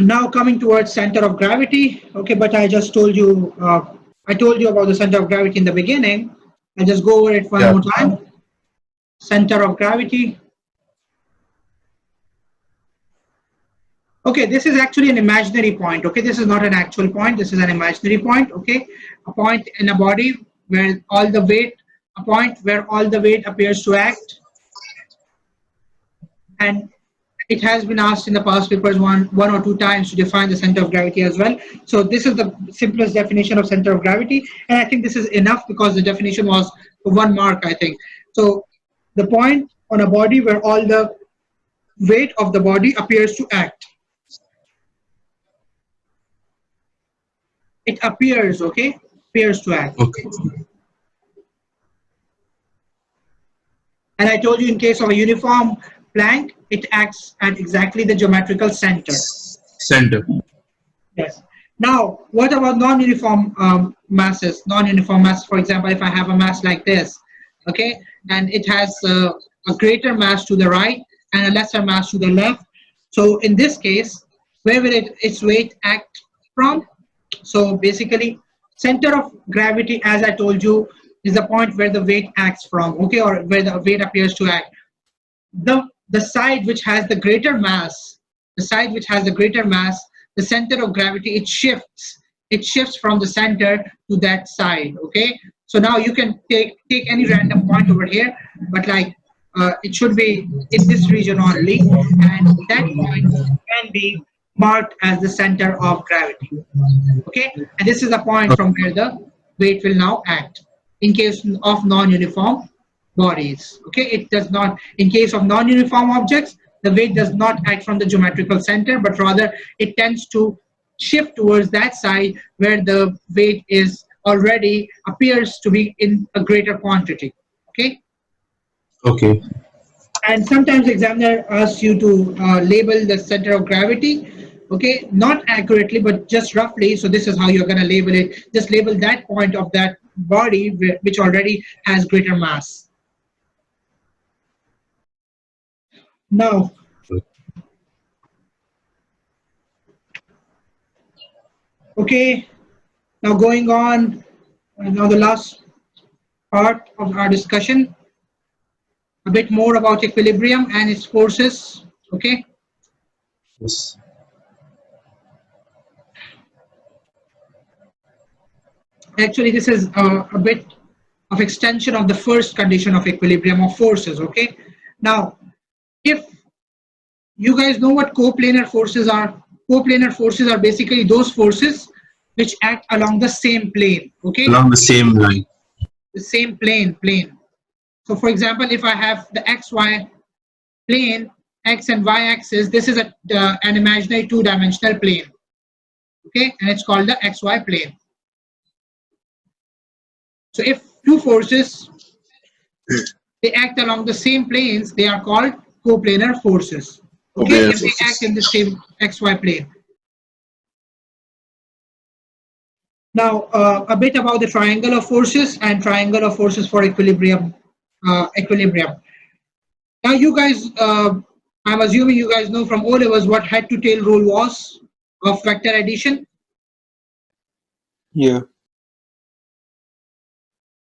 Now coming towards center of gravity. Okay, but I just told you, I told you about the center of gravity in the beginning. I'll just go over it one more time. Center of gravity. Okay, this is actually an imaginary point. Okay, this is not an actual point. This is an imaginary point. Okay, a point in a body where all the weight, a point where all the weight appears to act. And it has been asked in the past papers one or two times to define the center of gravity as well. So this is the simplest definition of center of gravity. And I think this is enough because the definition was 1 mark, I think. So the point on a body where all the weight of the body appears to act. It appears, okay? appears to act. Okay. And I told you in case of a uniform plank, it acts at exactly the geometrical center. Center. Yes. Now, what about non-uniform masses? Non-uniform mass, for example, if I have a mass like this, okay, and it has a greater mass to the right and a lesser mass to the left. So in this case, where will its weight act from? So basically, center of gravity, as I told you, is the point where the weight acts from, okay, or where the weight appears to act. The side which has the greater mass, the center of gravity, it shifts from the center to that side. Okay, so now you can take any random point over here, but like it should be in this region only, and that point can be marked as the center of gravity. Okay, and this is the point from where the weight will now act in case of non-uniform bodies. Okay, it does not, in case of non-uniform objects, the weight does not act from the geometrical center, but rather it tends to shift towards that side where the weight is already appears to be in a greater quantity. Okay, Okay. and sometimes the examiner asks you to label the center of gravity. Okay, not accurately but just roughly. So this is how you're going to label it. Just label that point of that body which already has greater mass. Now, okay, now going on, now the last part of our discussion, a bit more about equilibrium and its forces. Okay, Yes. actually this is a bit of extension of the first condition of equilibrium of forces. Okay, now if you guys know what coplanar forces are, coplanar forces are basically those forces which act along the same plane. Okay, Along the same line. the same plane. So for example, if I have the xy plane, x and y axis, this is an imaginary two-dimensional plane. Okay, and it's called the xy plane. So if two forces, they act along the same planes, they are called coplanar forces. Okay, Coplanar if they act in the same xy plane. Now, a bit about the triangle of forces and triangle of forces for equilibrium. Now, you guys, I'm assuming you guys know from O levels what head to tail rule was of vector addition. Yeah.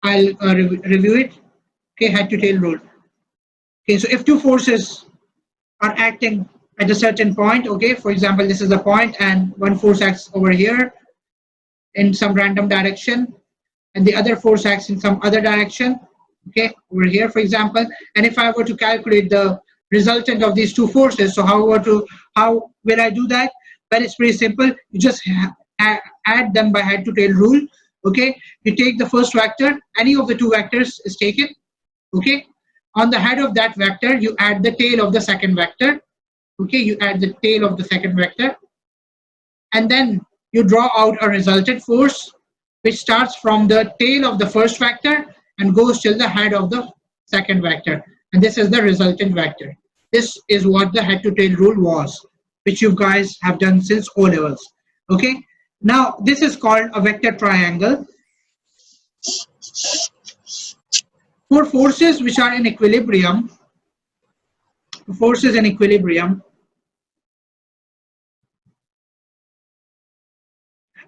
I'll review it. Okay, head to tail rule. Okay, so if two forces are acting at a certain point, okay, for example, this is the point and one force acts over here in some random direction and the other force acts in some other direction, okay, over here, for example. And if I were to calculate the resultant of these two forces, so how will I do that? Well, it's pretty simple. You just add them by head to tail rule. Okay, you take the first vector, any of the two vectors is taken. Okay, on the head of that vector, you add the tail of the second vector. Okay, you add the tail of the second vector, and then you draw out a resultant force which starts from the tail of the first vector and goes till the head of the second vector, and this is the resultant vector. This is what the head to tail rule was, which you guys have done since O levels. Okay, now this is called a vector triangle. For forces which are in equilibrium,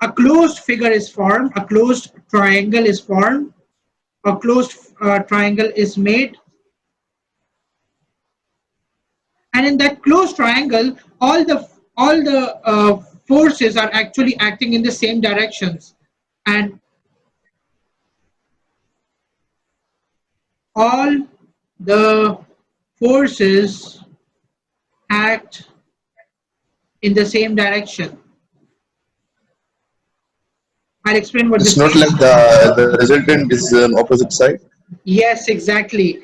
a closed figure is formed, a closed triangle is formed, a closed triangle is made, and in that closed triangle, all the forces are actually acting in the same directions, and all the forces act in the same direction. I'll explain what It's this not means. like the resultant is on opposite side. Yes, exactly.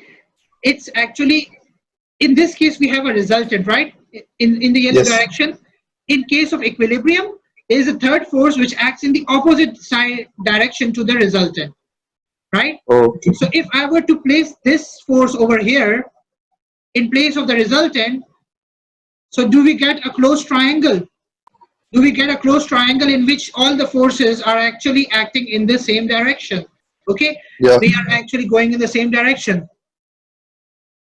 It's actually, in this case, we have a resultant, right? In the yellow Yes. direction. In case of equilibrium, is a third force which acts in the opposite side direction to the resultant, right? Okay. So if I were to place this force over here in place of the resultant, so do we get a closed triangle? Do we get a closed triangle in which all the forces are actually acting in the same direction? Okay, Yeah. they are actually going in the same direction.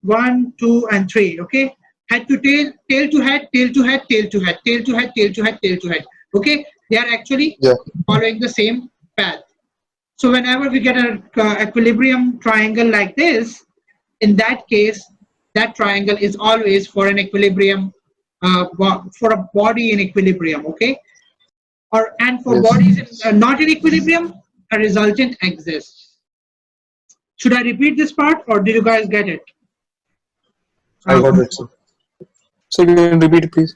1, 2, and 3. Okay, head to tail, tail to head, tail to head, tail to head, tail to head, tail to head, tail to head. Okay, they are actually Yeah. following the same path. So whenever we get an equilibrium triangle like this, in that case, that triangle is always for an equilibrium, for a body in equilibrium. Okay, and for Yes. bodies not in equilibrium, a resultant exists. Should I repeat this part, or did you guys get it? I got it, sir. So you can repeat it, please.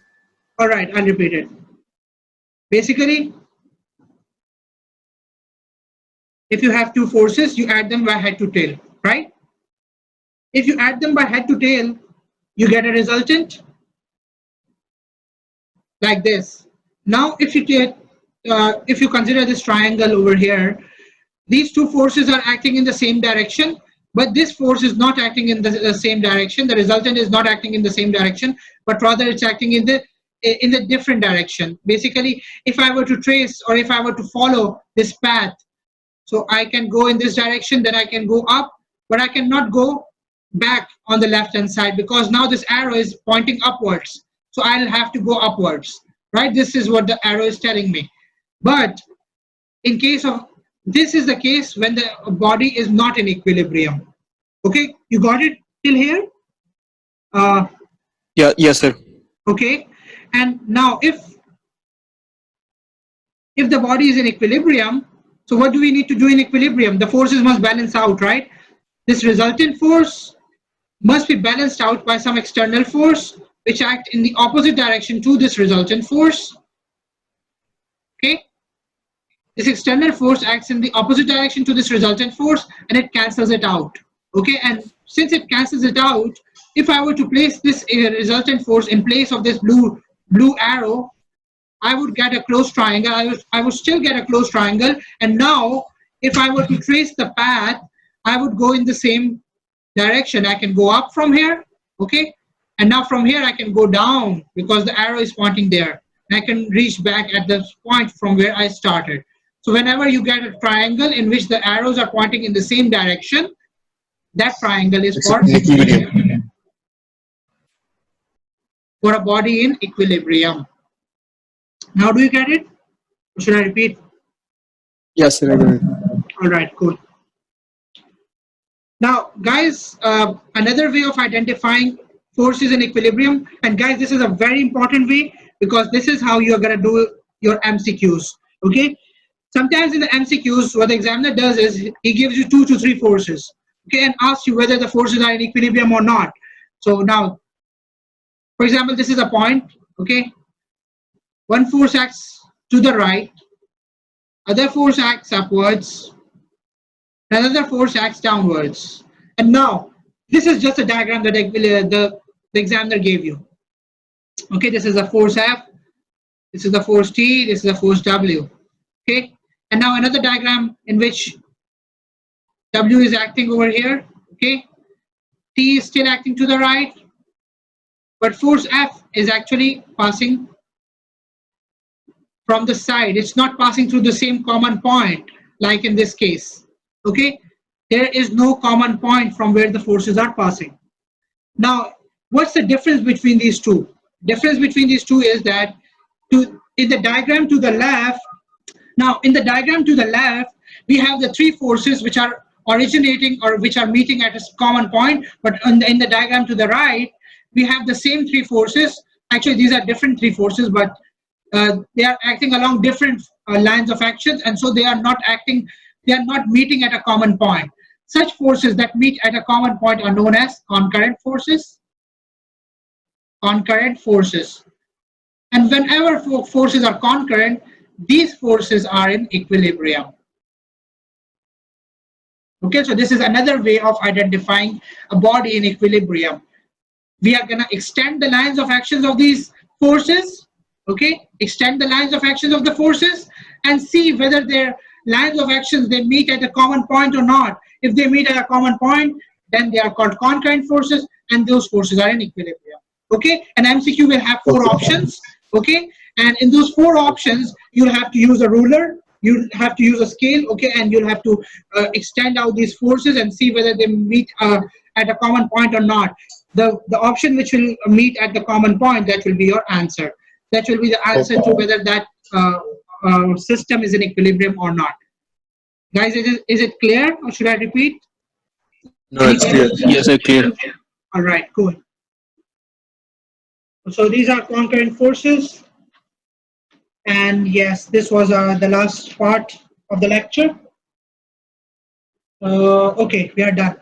All right, I'll repeat it. Basically, if you have two forces, you add them by head to tail, right? If you add them by head to tail, you get a resultant like this. Now, if you consider this triangle over here, these two forces are acting in the same direction, but this force is not acting in the same direction. The resultant is not acting in the same direction, but rather it's acting in the different direction. Basically, if I were to trace, or if I were to follow this path, so I can go in this direction, then I can go up, but I cannot go back on the left hand side because now this arrow is pointing upwards. So I'll have to go upwards, right? This is what the arrow is telling me. But in case of, this is the case when the body is not in equilibrium. Okay, you got it till here? Yeah, yes, sir. Okay, and now if the body is in equilibrium, so what do we need to do in equilibrium? The forces must balance out, right? This resultant force must be balanced out by some external force which act in the opposite direction to this resultant force. Okay, this external force acts in the opposite direction to this resultant force and it cancels it out. Okay, and since it cancels it out, if I were to place this resultant force in place of this blue arrow, I would get a closed triangle. I would still get a closed triangle. And now, if I were to trace the path, I would go in the same direction. I can go up from here, okay? And now from here, I can go down because the arrow is pointing there. And I can reach back at the point from where I started. So whenever you get a triangle in which the arrows are pointing in the same direction, that triangle is It's for in equilibrium. for a body in equilibrium. Now do you get it? Or should I repeat? Yes, sir. I got it. All right, cool. Now, guys, another way of identifying forces in equilibrium, and guys, this is a very important way because this is how you're going to do your MCQs, okay? Sometimes in the MCQs, what the examiner does is he gives you 2 to 3 forces, okay, and asks you whether the forces are in equilibrium or not. So now, for example, this is a point, okay? One force acts to the right, other force acts upwards, another force acts downwards. And now, this is just a diagram that the examiner gave you. Okay, this is a force F, this is the force T, this is the force W. Okay, and now another diagram in which W is acting over here. Okay, T is still acting to the right, but force F is actually passing from the side. It's not passing through the same common point like in this case. Okay, there is no common point from where the forces are passing. Now, what's the difference between these two? Difference between these two is that in the diagram to the left, now in the diagram to the left, we have the 3 forces which are originating or which are meeting at a common point, but in the diagram to the right, we have the same 3 forces. Actually, these are different 3 forces, but they are acting along different lines of actions, and so they are not meeting at a common point. Such forces that meet at a common point are known as concurrent forces. Concurrent forces. And whenever forces are concurrent, these forces are in equilibrium. Okay, so this is another way of identifying a body in equilibrium. We are going to extend the lines of actions of these forces, Okay, extend the lines of actions of the forces and see whether their lines of actions they meet at a common point or not. If they meet at a common point, then they are called concurrent forces, and those forces are in equilibrium. Okay, and MCQ will have four options. Okay, and in those four options, you'll have to use a ruler, you'll have to use a scale. Okay, and you'll have to extend out these forces and see whether they meet at a common point or not. The option which will meet at the common point, that will be your answer. That will be the answer to whether that system is in equilibrium or not. Guys, is it clear, or should I repeat? No, it's clear. Yes, sir, clear. All right, cool. So these are concurrent forces. And yes, this was the last part of the lecture. Okay, we are done.